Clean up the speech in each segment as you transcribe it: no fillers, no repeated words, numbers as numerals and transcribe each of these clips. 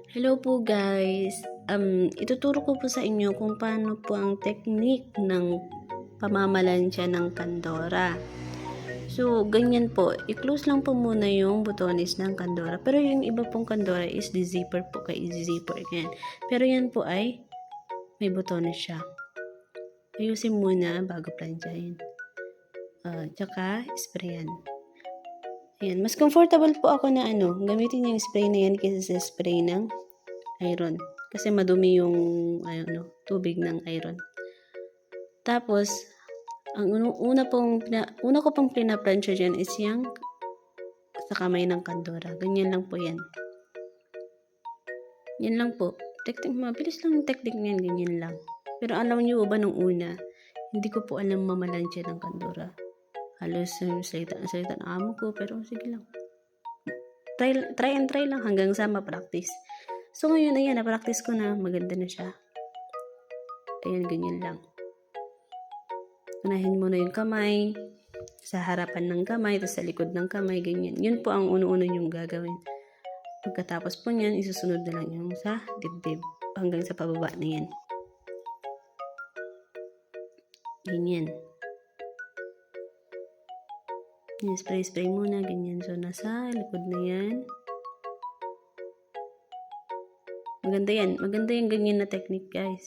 Hello po guys. Ituturo ko po sa inyo kung paano po ang technique ng pamamalansya ng kandora. So, ganyan po. I-close lang po muna yung butones ng kandora. Pero yung iba pong kandora is the zipper po. Kaya i-zipper yan. Pero yan po ay may butones siya. Ayusin muna bago plansyahin. Tsaka, sprayan. Ayan. Mas comfortable po ako na gamitin yung spray na yan kaysa sa spray ng iron. Kasi madumi yung tubig ng iron. Tapos, ang una ko pong pinaplansya dyan is yung sa kamay ng kandora. Ganyan lang po yan. Yan lang po. Mabilis lang yung technique niyan. Ganyan lang. Pero alam niyo ba nung una, hindi ko po alam mamalansya ng kandora. Halos salita ng amo ko. Pero sige lang. Try and try lang hanggang sa ma-practice. So ngayon, ayan, na-practice ko na. Maganda na siya. Ayan, ganyan lang. Unahin mo na yung kamay. Sa harapan ng kamay, tapos sa likod ng kamay, ganyan. Yun po ang uno-uno yung gagawin. Pagkatapos po niyan, isusunod na lang yung sa dibdib. Hanggang sa pababa na yan. Ganyan. Yan, spray muna, ganyan. So, nasa likod na yan. Maganda yan. Maganda yung ganyan na technique, guys.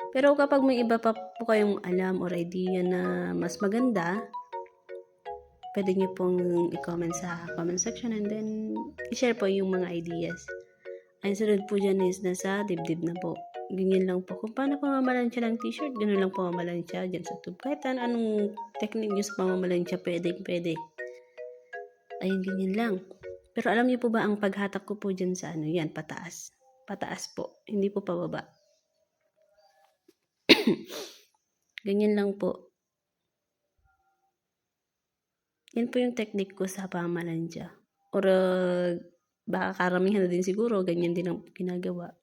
Pero kapag may iba pa po kayong alam or idea na mas maganda, pwede nyo pong i-comment sa comment section and then i-share po yung mga ideas. Ang sunod po dyan is nasa dibdib na po. Ganyan lang po. Kung paano pamamalansya ng t-shirt, ganun lang pamamalansya dyan sa tube. Kahit anong technique nyo sa pamamalansya, pwede. Ayun, ganyan lang. Pero alam niyo po ba ang paghatak ko po dyan sa yan, pataas. Pataas po, hindi po pababa. Ganyan lang po. Yan po yung technique ko sa pamamalansya. Or baka karamihan na din siguro, ganyan din ang ginagawa.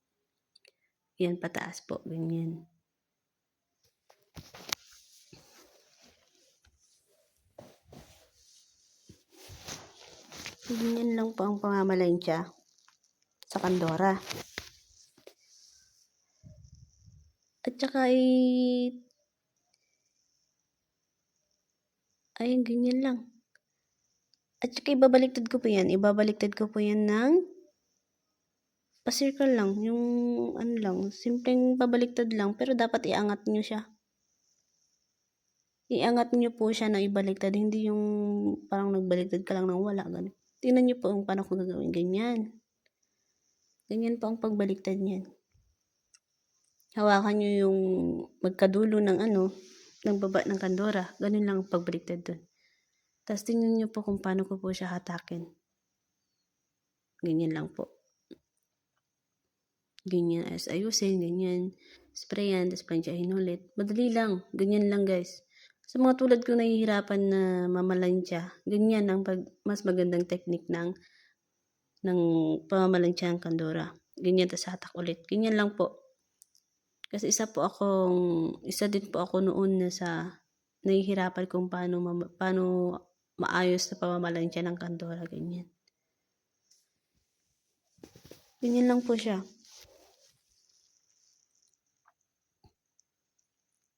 Yan, pataas po, ganyan. Ganyan lang po ang pamamalansya sa kandora. At saka ayun, ganyan lang. At saka ibabaliktad ko po yan. Ibabaliktad ko po yan ng pa-circle lang. Yung lang, simpleng pabaliktad lang. Pero dapat iangat nyo siya. Iangat nyo po siya na ibaliktad. Hindi yung parang nagbaliktad ka lang nang wala. Ganun. Tingnan nyo po kung paano ko gagawin. Ganyan. Ganyan po ang pagbaliktad niyan. Hawakan nyo yung magkadulo ng ng baba ng kandora. Ganun lang ang pagbaliktad dun. Tapos tingnan nyo po kung paano ko po siya hatakin. Ganyan lang po. Ganyan as ayusin, ganyan. Sprayan, tapos plansyahin ulit. Madali lang. Ganyan lang guys. Sa mga tulad ko nahihirapan na mamalansya, ganyan ang mas magandang technique ng pamamalansya ng kandora. Ganyan, tapos hatak ulit. Ganyan lang po. Kasi isa din po ako noon na nahihirapan kung paano maayos na pamamalansya ng kandora. Ganyan. Ganyan lang po siya.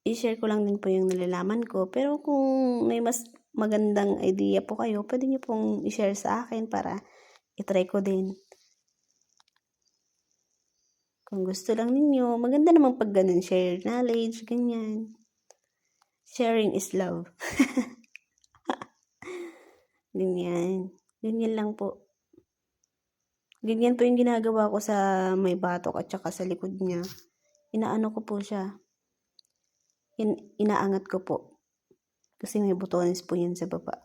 I-share ko lang din po yung nalalaman ko. Pero kung may mas magandang idea po kayo, pwede nyo pong i-share sa akin para i-try ko din. Kung gusto lang ninyo, maganda naman pag ganun, share knowledge, ganyan. Sharing is love. Ganyan. Ganyan lang po. Ganyan po yung ginagawa ko sa may batok at saka sa likod niya. Inaano ko po siya. Inaangat ko po. Kasi may butones po yan sa baba.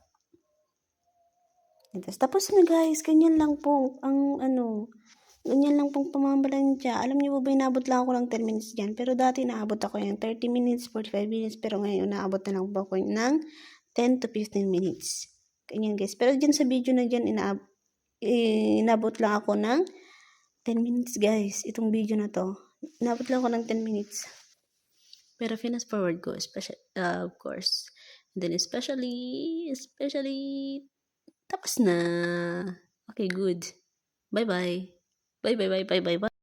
Tapos na guys, ganyan lang po. Ganyan lang pong pamamalansya. Alam niyo po ba, inaabot lang ako ng 10 minutes dyan. Pero dati naabot ako yung 30 minutes, 45 minutes. Pero ngayon, naabot na lang po ako ng 10 to 15 minutes. Ganyan guys. Pero dyan sa video na dyan, inabot lang ako ng 10 minutes guys. Itong video na to. Inabot lang ako ng 10 minutes. Pero fast forward ko, of course. And then especially, tapos na. Okay, good. Bye-bye. Bye, bye, bye, bye, bye, bye.